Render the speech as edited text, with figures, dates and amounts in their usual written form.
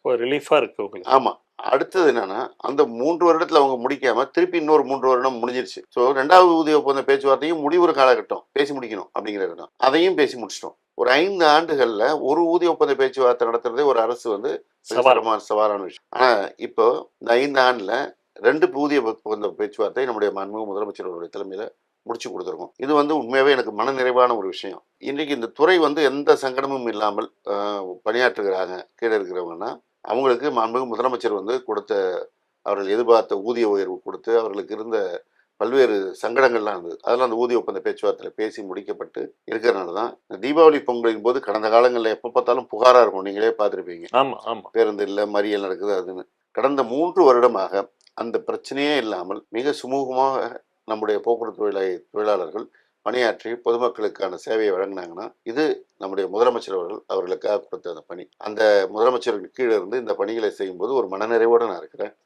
ஒரு ரிலீஃபா இருக்கு உங்களுக்கு. ஆமா. அடுத்தது என்னன்னா, அந்த 3 வருடத்துல அவங்க முடிக்காம, திருப்பி இன்னொரு 3 வருடம் முடிஞ்சிருச்சு. ஸோ 2வது ஊதிய ஒப்பந்த பேச்சுவார்த்தையும் முடிவுற காலகட்டம். பேசி முடிக்கணும் அப்படிங்கிற இடம். அதையும் பேசி முடிச்சுட்டோம். ஒரு 5 ஆண்டுகள்ல ஒரு ஊதிய ஒப்பந்த பேச்சுவார்த்தை நடத்துறதே ஒரு அரசு வந்து மிக சவால். சவாலான விஷயம். ஆனா, இப்போ இந்த 5 ஆண்டுல 2 ஊதிய ஒப்பந்த பேச்சுவார்த்தை நம்முடைய மாண்புமிகு முதலமைச்சர் அவருடைய தலைமையில முடிச்சு குடுத்துருக்கோம். இது வந்து உண்மையாவே எனக்கு மனநிறைவான ஒரு விஷயம். இன்றைக்கு இந்த துறை வந்து எந்த சங்கடமும் இல்லாமல் பணியாற்றுகிறாங்க. கீழ இருக்கிறவங்கன்னா, அவங்களுக்கு மாண்புமிகு முதலமைச்சர் வந்து கொடுத்த அவர்கள் எதிர்பார்த்த ஊதிய உயர்வு கொடுத்து, அவர்களுக்கு இருந்த பல்வேறு சங்கடங்கள்லாம் இருந்தது. அதெல்லாம் அந்த ஊதிய ஒப்பந்த பேச்சுவார்த்தையில பேசி முடிக்கப்பட்டு இருக்கிறனால தான், தீபாவளி பொங்கலின் போது கடந்த காலங்கள்ல எப்ப பார்த்தாலும் புகாரா இருக்கும். நீங்களே பார்த்திருப்பீங்க. ஆமா, ஆமா. பேருந்து இல்ல, மறியல் நடக்குது அதுன்னு. கடந்த 3 வருடமாக அந்த பிரச்சனையே இல்லாமல் மிக சுமூகமாக நம்முடைய போக்குவரத்து தொழிலாளர்கள் பணியாற்றி பொதுமக்களுக்கான சேவையை வழங்குனாங்கன்னா, இது நம்முடைய முதலமைச்சர் அவர்களுக்காக கொடுத்த அந்த பணி. அந்த முதலமைச்சருக்கு கீழ இருந்து இந்த பணிகளை செய்யும்போது ஒரு மனநிறைவோட நான் இருக்கிறேன்.